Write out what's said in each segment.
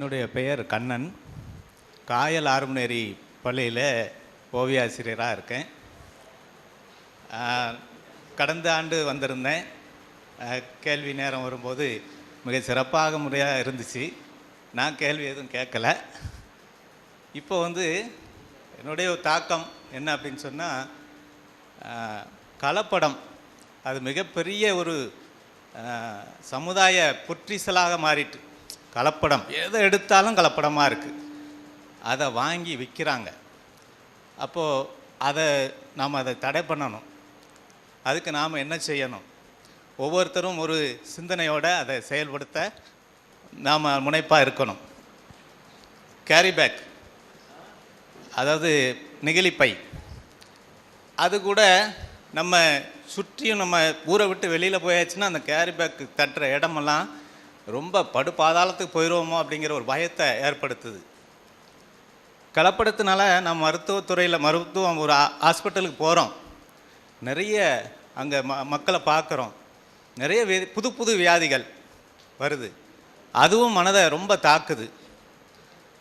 என்னுடைய பெயர் கண்ணன். காயல் ஆறுமுனேரி பள்ளியில் ஓவிய ஆசிரியராக இருக்கேன். கடந்த ஆண்டு வந்திருந்தேன். கேள்வி நேரம் வரும்போது மிக சிறப்பாக முறையாக இருந்துச்சு. நான் கேள்வி எதுவும் கேட்கல. இப்போ என்னுடைய ஒரு தாக்கம் என்ன அப்படின்னு சொன்னால், கலப்படம் அது மிகப்பெரிய ஒரு சமுதாய புற்றீசலாக மாறிட்டு. கலப்படம் எதை எடுத்தாலும் கலப்படமாக இருக்குது. அதை வாங்கி விற்கிறாங்க. அப்போது நாம் அதை தடை பண்ணணும். அதுக்கு நாம் என்ன செய்யணும்? ஒவ்வொருத்தரும் ஒரு சிந்தனையோடு அதை செயல்படுத்த நாம் முனைப்பாக இருக்கணும். கேரி பேக், அதாவது நெகிழிப்பை, அது கூட நம்ம சுற்றியும் நம்ம ஊரை விட்டு வெளியில் போயாச்சுன்னா அந்த கேரி பேக் தட்டுற இடமெல்லாம் ரொம்ப படுபாதாளத்துக்கு போயிடுவோமோ அப்படிங்கிற ஒரு பயத்தை ஏற்படுத்துது. கலப்படத்தினால நம்ம மருத்துவம் ஒரு ஹாஸ்பிட்டலுக்கு போகிறோம், நிறைய அங்கே மக்களை பார்க்குறோம், நிறைய புது புது வியாதிகள் வருது. அதுவும் மனதை ரொம்ப தாக்குது.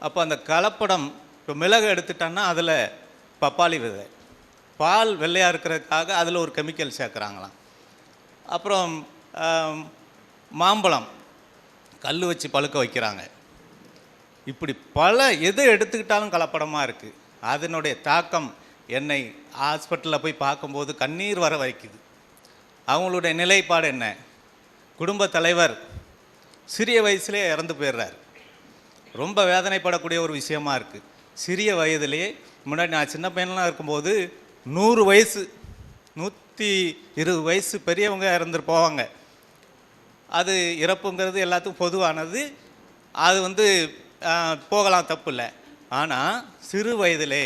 அப்போ அந்த கலப்படம், இப்போ மிளகு எடுத்துட்டான்னா அதில் பப்பாளி விதை, பால் வெள்ளையாக இருக்கிறதுக்காக அதில் ஒரு கெமிக்கல் சேர்க்குறாங்களாம். அப்புறம் மாம்பழம் கல் வச்சு பழுக்க வைக்கிறாங்க. இப்படி எது எடுத்துக்கிட்டாலும் கலப்படமாக இருக்குது. அதனுடைய தாக்கம் என்னை ஹாஸ்பிட்டலில் போய் பார்க்கும்போது கண்ணீர் வர வைக்குது. அவங்களுடைய நிலைப்பாடு என்ன? குடும்ப தலைவர் சிறிய வயசுலேயே இறந்து போயிடுறார். ரொம்ப வேதனைப்படக்கூடிய ஒரு விஷயமா இருக்குது. சிறிய வயதிலேயே, முன்னாடி நான் சின்ன பையன்லாம் இருக்கும்போது 100 வயசு 120 வயசு பெரியவங்க இறந்துட்டு போவாங்க. அது இறப்புங்கிறது எல்லாத்துக்கும் பொதுவானது. அது போகலாம், தப்பு இல்லை. ஆனால் சிறு வயதிலே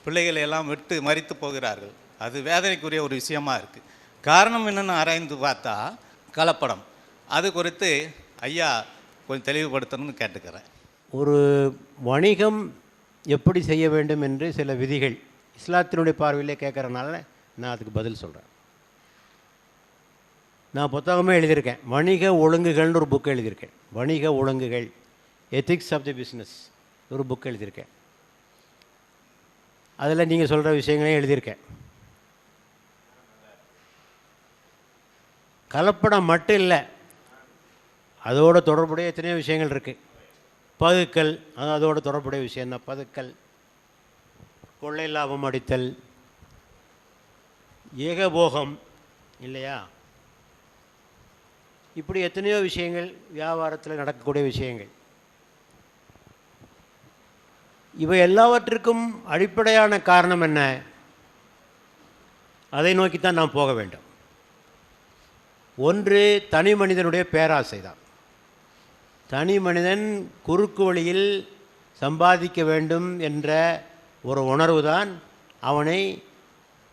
பிள்ளைகளை எல்லாம் விட்டு மரித்து போகிறார்கள். அது வேதனைக்குரிய ஒரு விஷயமா இருக்குது. காரணம் என்னென்னு ஆராய்ந்து பார்த்தா கலப்படம். அது குறித்து ஐயா கொஞ்சம் தெளிவுபடுத்தணும்னு கேட்டுக்கிறேன். ஒரு வணிகம் எப்படி செய்ய வேண்டும் என்று சில விதிகள் இஸ்லாத்தினுடைய பார்வையிலே கேட்குறனால நான் அதுக்கு பதில் சொல்கிறேன். நான் புத்தகமே எழுதியிருக்கேன். வணிக ஒழுங்குகள்னு ஒரு புக்கு எழுதியிருக்கேன். வணிக ஒழுங்குகள், எத்திக்ஸ் ஆஃப் தி பிஸ்னஸ் ஒரு புக்கு எழுதியிருக்கேன். அதில் நீங்கள் சொல்கிற விஷயங்களையும் எழுதியிருக்கேன். கலப்படம் மட்டும் இல்லை, அதோட தொடர்புடைய எத்தனையோ விஷயங்கள் இருக்குது. பதுக்கல், அதோட தொடர்புடைய விஷயந்தான். பதுக்கல், கொள்ளை லாபம் அடித்தல், ஏகபோகம் இல்லையா? இப்படி எத்தனையோ விஷயங்கள் வியாபாரத்தில் நடக்கக்கூடிய விஷயங்கள். இவை எல்லாவற்றிற்கும் அடிப்படையான காரணம் என்ன? அதை நோக்கித்தான் நாம் போக வேண்டும். ஒன்று, தனி மனிதனுடைய பேராசை தான். தனி மனிதன் குறுக்கு வழியில் சம்பாதிக்க வேண்டும் என்ற ஒரு உணர்வு தான் அவனை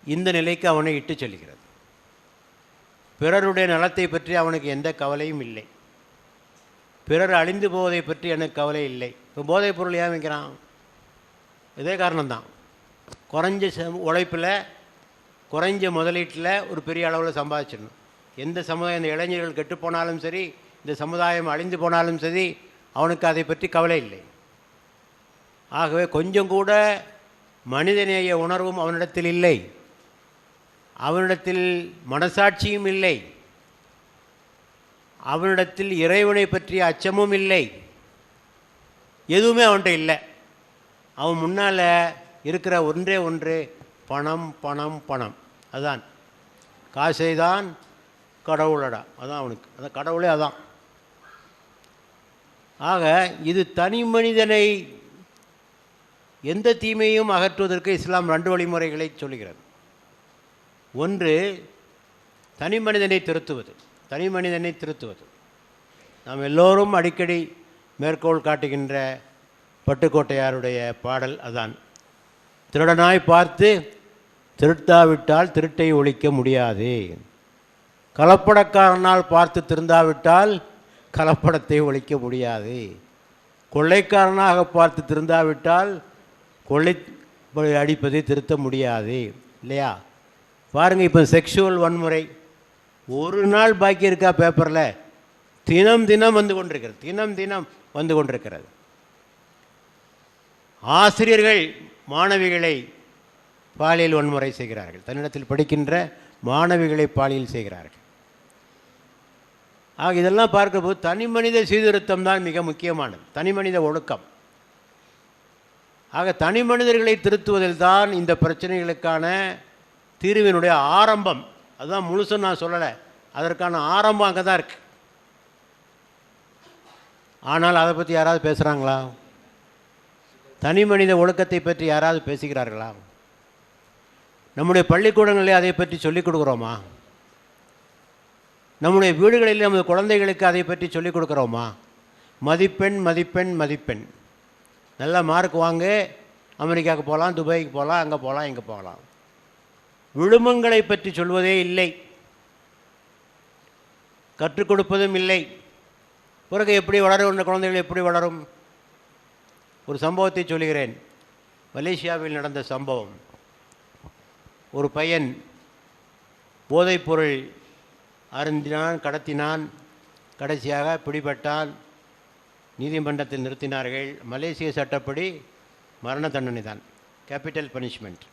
இந்த நிலைக்கு அவனை இட்டு செல்கிறது. பிறருடைய நலத்தை பற்றி அவனுக்கு எந்த கவலையும் இல்லை. பிறர் அழிந்து போவதை பற்றி எனக்கு கவலை இல்லை. இப்போ போதைப் பொருள் ஏன் வைக்கிறான்? இதே காரணம்தான். குறைஞ்ச உழைப்பில், குறைஞ்ச முதலீட்டில் ஒரு பெரிய அளவில் சம்பாதிச்சிடணும். எந்த சமுதாயம், இந்த இளைஞர்கள் கெட்டு போனாலும் சரி, இந்த சமுதாயம் அழிந்து போனாலும் சரி, அவனுக்கு அதை பற்றி கவலை இல்லை. ஆகவே கொஞ்சம் கூட மனிதநேய உணர்வும் அவனிடத்தில் இல்லை. அவனிடத்தில் மனசாட்சியும் இல்லை. அவனிடத்தில் இறைவனை பற்றிய அச்சமும் இல்லை. எதுவுமே அவன்கிட்ட இல்லை. அவன் முன்னால் இருக்கிற ஒன்று பணம் பணம் பணம். அதான் காசை தான் கடவுளடா, அதான் அவனுக்கு. அதான் கடவுளே அதான். ஆக இது தனி மனிதனை எந்த தீமையும் அகற்றுவதற்கு இஸ்லாம் 2 வழிமுறைகளை சொல்லுகிறது. ஒன்று, தனி மனிதனை திருத்துவது. தனி மனிதனை திருத்துவது நாம் எல்லோரும் அடிக்கடி மேற்கோள் காட்டுகின்ற பட்டுக்கோட்டையாருடைய பாடல் அதான். திருடனாய் பார்த்து திருட்டாவிட்டால் திருட்டை ஒழிக்க முடியாது. கலப்படக்காரனால் பார்த்து திருந்தாவிட்டால் கலப்படத்தை ஒழிக்க முடியாது. கொள்ளைக்காரனாக பார்த்து திருந்தாவிட்டால் கொள்ளை அடிப்பதை திருத்த முடியாது இல்லையா? பாருங்கள், இப்போ செக்ஷுவல் வன்முறை ஒரு நாள் பாக்கி இருக்கா பேப்பரில்? தினம் தினம் வந்து கொண்டிருக்கிறது. ஆசிரியர்கள் மாணவிகளை பாலியல் வன்முறை செய்கிறார்கள். தன்னிடத்தில் படிக்கின்ற மாணவிகளை பாலியல் செய்கிறார்கள். ஆக இதெல்லாம் பார்க்கும்போது தனி மனித சீர்திருத்தம் தான் மிக முக்கியமானது, தனி மனித ஒழுக்கம். ஆக தனி மனிதர்களை திருத்துவதில் தான் இந்த பிரச்சனைகளுக்கான தீர்வினுடைய ஆரம்பம். அதுதான் முழுசும் நான் சொல்லலை, அதற்கான ஆரம்பம் அங்கே தான் இருக்குது. ஆனால் அதை பற்றி யாராவது பேசுகிறாங்களா? தனி மனித ஒழுக்கத்தை பற்றி யாராவது பேசுகிறார்களா? நம்முடைய பள்ளிக்கூடங்களில் அதை பற்றி சொல்லிக் கொடுக்குறோமா? நம்முடைய வீடுகளில் நமது குழந்தைகளுக்கு அதை பற்றி சொல்லிக் கொடுக்குறோமா? மதிப்பெண் மதிப்பெண் மதிப்பெண், நல்ல மார்க் வாங்க, அமெரிக்காவுக்கு போகலாம், துபாய்க்கு போகலாம், அங்கே போகலாம், இங்கே போகலாம். விழுமங்களை பற்றி சொல்வதே இல்லை, கற்றுக் கொடுப்பதும் இல்லை. பிறகு எப்படி வளரும் இந்த குழந்தைகள், எப்படி வளரும்? ஒரு சம்பவத்தை சொல்கிறேன். மலேசியாவில் நடந்த சம்பவம். ஒரு பையன் போதைப்பொருள் அருந்தினான், கடத்தினான், கடைசியாக பிடிபட்டான். நீதிமன்றத்தில் நிறுத்தினார்கள். மலேசிய சட்டப்படி மரண தண்டனை தான், கேபிட்டல் பனிஷ்மெண்ட்.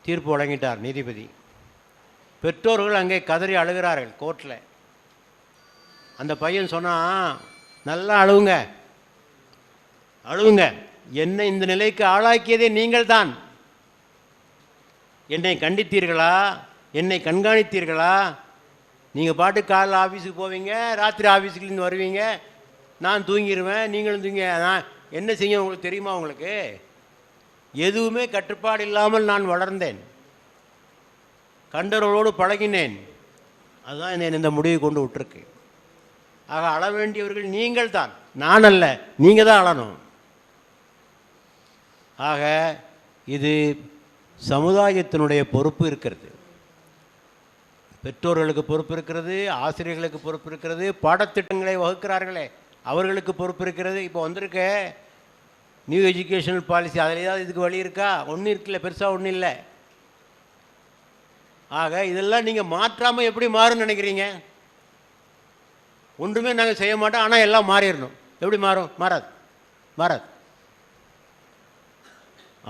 தீர்ப்பு வழங்கிட்டார் நீதிபதி. பெற்றோர்கள் அங்கே கதறி அழுகிறார்கள் கோர்ட்டில். அந்த பையன் சொன்னான், நல்லா அழுவுங்க அழுவுங்க, என்னை இந்த நிலைக்கு ஆளாக்கியதே நீங்கள் தான். என்னை கண்டித்தீர்களா? என்னை கண்காணித்தீர்களா? நீங்கள் பாட்டு காலைல ஆஃபீஸுக்கு போவீங்க, ராத்திரி ஆஃபீஸுக்குலேருந்து வருவீங்க, நான் தூங்கிடுவேன், நீங்களும் தூங்கி, நான் என்ன செய்ய உங்களுக்கு தெரியுமா? உங்களுக்கு எதுவுமே கட்டுப்பாடு இல்லாமல் நான் வளர்ந்தேன், கண்டவர்களோடு பழகினேன். அதுதான் என்னை இந்த முடிவு கொண்டு விட்டுருக்கு. ஆக அழ வேண்டியவர்கள் நீங்கள் தான், நான் அல்ல, நீங்கள் தான் அழணும். ஆக இது சமுதாயத்தினுடைய பொறுப்பு இருக்கிறது. பெற்றோர்களுக்கு பொறுப்பு இருக்கிறது, ஆசிரியர்களுக்கு பொறுப்பு இருக்கிறது, பாடத்திட்டங்களை வகுக்கிறார்களே அவர்களுக்கு பொறுப்பு இருக்கிறது. இப்போ வந்திருக்க நியூ எஜுகேஷனல் பாலிசி, அதில் ஏதாவது இதுக்கு வழி இருக்கா? ஒன்றும் இருக்குல்ல, பெருசாக ஒன்றும் இல்லை. ஆக இதெல்லாம் நீங்கள் மாற்றாமல் எப்படி மாறும்னு நினைக்கிறீங்க? ஒன்றுமே நாங்கள் செய்ய மாட்டோம், ஆனால் எல்லாம் மாறிடணும். எப்படி மாறும்? மாறாது, மாறாது.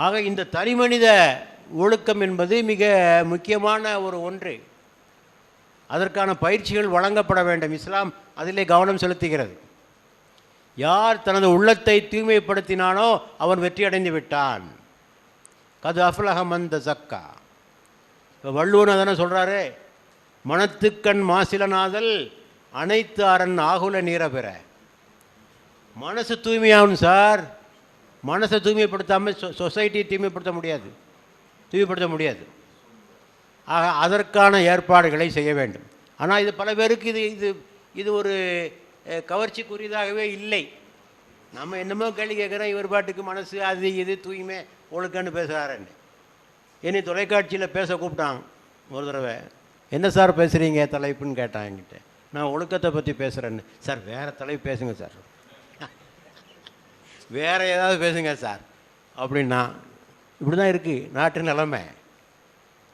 ஆக இந்த தனிமனித ஒழுக்கம் என்பது மிக முக்கியமான ஒரு ஒன்று. அதற்கான பயிற்சிகள் வழங்கப்பட வேண்டும். இஸ்லாம் அதிலே கவனம் செலுத்துகிறது. யார் தனது உள்ளத்தை தூய்மைப்படுத்தினானோ அவன் வெற்றி அடைந்து விட்டான். கது அஃப்லஹ மன் தஸக்கா. இப்போ வள்ளுவன் அதனை சொல்கிறாரு, மனத்துக்கண் மாசிலனாதல் அனைத்து அரண் ஆகுல நீர பெற. மனசு தூய்மையாகும் சார். மனசை தூய்மைப்படுத்தாமல் சொசைட்டியை தூய்மைப்படுத்த முடியாது. ஆக அதற்கான ஏற்பாடுகளை செய்ய வேண்டும். ஆனால் இது பல பேருக்கு இது ஒரு கவர்ச்சிக்குரியதாகவே இல்லை. நம்ம என்னமோ கேள்வி கேட்குறோம், இவர் பாட்டுக்கு மனசு அது இது தூய்மை ஒழுக்கன்னு பேசுகிறாருன்னு. என்னை தொலைக்காட்சியில் பேச கூப்பிட்டான் ஒரு தடவை. என்ன சார் பேசுகிறீங்க தலைப்புன்னு கேட்டான் என்கிட்ட. நான் ஒழுக்கத்தை பற்றி பேசுகிறேன்னு. சார் வேறு தலைப்பு பேசுங்க சார், வேறு ஏதாவது பேசுங்க சார் அப்படின்னா. இப்படி தான் இருக்குது நாட்டு நிலைமை.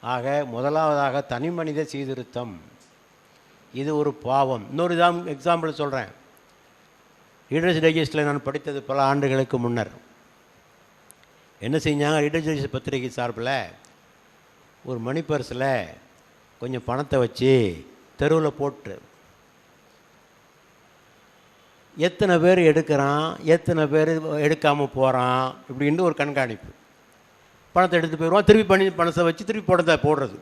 ஆக முதலாவதாக தனி மனித சீர்திருத்தம், இது ஒரு பாவம். இன்னொரு எக்ஸாம்பிள் சொல்கிறேன். ரீடர்ஸ் டைஜஸ்டில் நான் படித்தது பல ஆண்டுகளுக்கு முன்னர். என்ன செஞ்சாங்க, ரீடர்ஸ் டைஜஸ்ட் பத்திரிகை சார்பில் ஒரு மணி பர்ஸில் கொஞ்சம் பணத்தை வச்சு தெருவில் போட்டு எத்தனை பேர் எடுக்கிறான், எத்தனை பேர் எடுக்காமல் போகிறான் இப்படின்னு ஒரு கண்காணிப்பு. பணத்தை எடுத்து போயிடுவான், திருப்பி பணத்தை வச்சு திருப்பி போடுறது.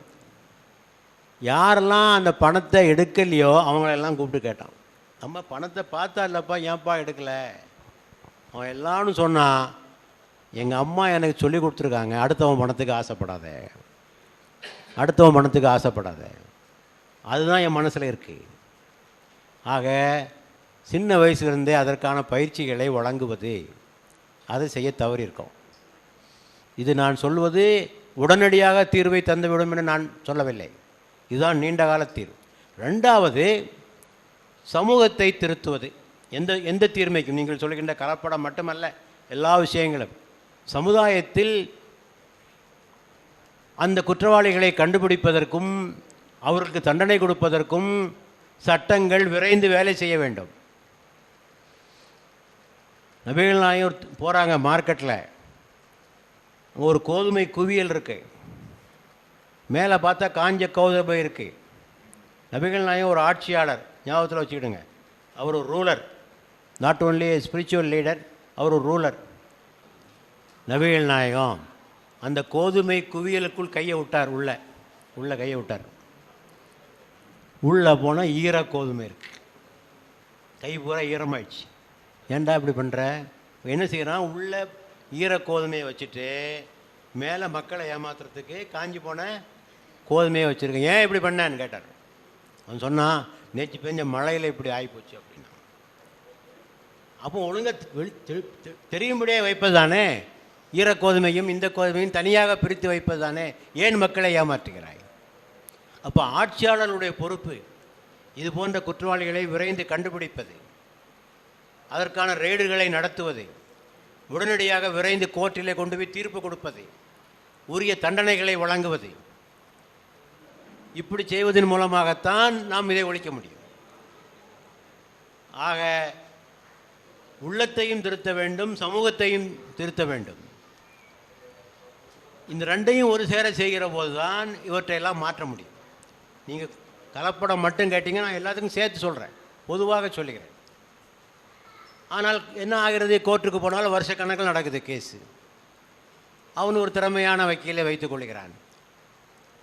யாரெல்லாம் அந்த பணத்தை எடுக்கலையோ அவங்களெல்லாம் கூப்பிட்டு கேட்டான், நம்ம பணத்தை பார்த்தா இல்லைப்பா, ஏன்ப்பா எடுக்கலை? அவன் எல்லாரும் சொன்னான், எங்கள் அம்மா எனக்கு சொல்லி கொடுத்துருக்காங்க, அடுத்தவன் பணத்துக்கு ஆசைப்படாத. அதுதான் என் மனசில் இருக்குது. ஆக சின்ன வயசுலேருந்தே அதற்கான பயிற்சிகளை வழங்குவது, அதை செய்ய தவறியிருக்கோம். இது நான் சொல்வது உடனடியாக தீர்வை தந்துவிடும் என நான் சொல்லவில்லை. இதுதான் நீண்டகால தீர்வு. ரெண்டாவது, சமூகத்தை திருத்துவது. எந்த தீர்மைக்கும் நீங்கள் சொல்கின்ற கலப்படம் மட்டுமல்ல, எல்லா விஷயங்களும் சமுதாயத்தில் அந்த குற்றவாளிகளை கண்டுபிடிப்பதற்கும் அவர்களுக்கு தண்டனை கொடுப்பதற்கும் சட்டங்கள் விரைந்து வேலை செய்ய வேண்டும். நபிகள் நாயகம் போகிறாங்க மார்க்கெட்டில், ஒரு கோதுமை குவியல் இருக்குது, மேலே பார்த்தா காஞ்ச கோதுமை இருக்குது. நபிகள் நாயகம் ஒரு ஆட்சியாளர், ஞாபகத்தில் வச்சுக்கிடுங்க. அவர் ஒரு ruler, not only spiritual leader, அவர் ஒரு ரூலர். நபிகள் நாயகம் அந்த கோதுமை குவியலுக்குள் கையை விட்டார், உள்ள கையை விட்டார். உள்ளே போனால் ஈர கோதுமை இருக்குது, கை பூரா ஈரமாயிடுச்சு. ஏன்டா இப்படி பண்ணுற? என்ன செய்கிறான்? உள்ள ஈர கோதுமையை வச்சுட்டு மேலே மக்களை ஏமாத்துறதுக்கு காஞ்சி போன கோதுமையை வச்சுருக்கேன், ஏன் இப்படி பண்ணான்னு கேட்டார். அவன் சொன்னான், நேற்று பெஞ்ச மழையில் இப்படி ஆகிப்போச்சு அப்படின்னா. அப்போ ஒழுங்காக தெரியும்படியே வைப்பது தானே, ஈர கோதுமையும் இந்த கோதுமையும் தனியாக பிரித்து வைப்பது தானே, ஏன் மக்களை ஏமாற்றுகிறாய்? அப்போ ஆட்சியாளருடைய பொறுப்பு இது போன்ற குற்றவாளிகளை விரைந்து கண்டுபிடிப்பது, அதற்கான ரெய்டுகளை நடத்துவது, உடனடியாக விரைந்து கோர்ட்டிலே கொண்டு போய் தீர்ப்பு கொடுப்பது, உரிய தண்டனைகளை வழங்குவது. இப்படி செய்வதன் மூலமாகத்தான் நாம் இதை ஒழிக்க முடியும். ஆக உள்ளத்தையும் திருத்த வேண்டும், சமூகத்தையும் திருத்த வேண்டும். இந்த ரெண்டையும் ஒரு சேர செய்கிற போது தான் இவற்றையெல்லாம் மாற்ற முடியும். நீங்கள் கலப்படம் மட்டும் கேட்டிங்க, நான் எல்லாத்துக்கும் சேர்த்து சொல்கிறேன், பொதுவாக சொல்லுகிறேன். ஆனால் என்ன ஆகிறது? கோர்ட்டுக்கு போனாலும் வருஷக்கணக்கில் நடக்குது கேஸு. அவனு ஒரு திறமையான வக்கீலை வைத்துக் கொள்கிறான்,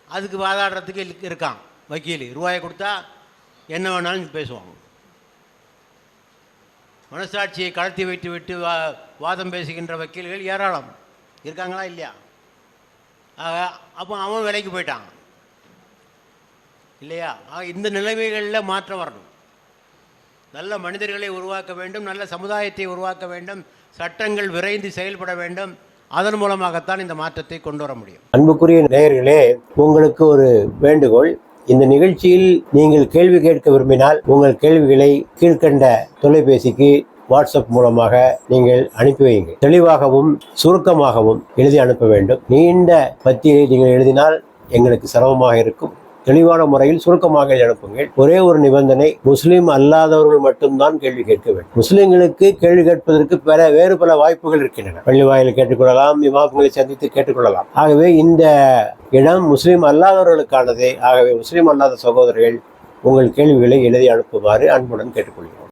அதுக்கு வாதாடுறதுக்கு இருக்கான் வக்கீல். ரூபாயை கொடுத்தா என்ன வேணாலும் பேசுவாங்க. மனசாட்சியை கலத்தி வைத்து விட்டு வாதம் பேசுகின்ற வக்கீல்கள் ஏராளம் இருக்காங்களா இல்லையா? அப்போ அவன் விலைக்கு போயிட்டான் இல்லையா? இந்த நிலைமைகளில் மாற்றம் வரணும். நல்ல மனிதர்களை உருவாக்க வேண்டும், நல்ல சமுதாயத்தை உருவாக்க வேண்டும், சட்டங்கள் விரைந்து செயல்பட வேண்டும். அதன் மூலமாகத்தான் இந்த மாற்றத்தை கொண்டு வர முடியும். அன்புக்குரிய நேயர்களே, உங்களுக்கு ஒரு வேண்டுகோள். இந்த நிகழ்ச்சியில் நீங்கள் கேள்வி கேட்க விரும்பினால் உங்கள் கேள்விகளை கீழ்கண்ட தொலைபேசிக்கு வாட்ஸ்அப் மூலமாக நீங்கள் அனுப்பி வையுங்கள். தெளிவாகவும் சுருக்கமாகவும் எழுதி அனுப்ப வேண்டும். நீண்ட பத்தியை நீங்கள் எழுதினால் எங்களுக்கு சிரமமாக இருக்கும். தெளிவான முறையில் சுருக்கமாக அனுப்புங்கள். ஒரே ஒரு நிபந்தனை, முஸ்லீம் அல்லாதவர்கள் மட்டும்தான் கேள்வி கேட்க வேண்டும். முஸ்லீம்களுக்கு கேள்வி கேட்பதற்கு வேறு பல வாய்ப்புகள் இருக்கின்றன. பள்ளி வாயிலில் கேட்டுக்கொள்ளலாம், இமாம்களை சந்தித்து கேட்டுக்கொள்ளலாம். ஆகவே இந்த இடம் முஸ்லீம் அல்லாதவர்களுக்கானதே. ஆகவே முஸ்லீம் அல்லாத சகோதரர்கள் உங்கள் கேள்விகளை எழுதி அனுப்புமாறு அன்புடன் கேட்டுக்கொள்கிறோம்.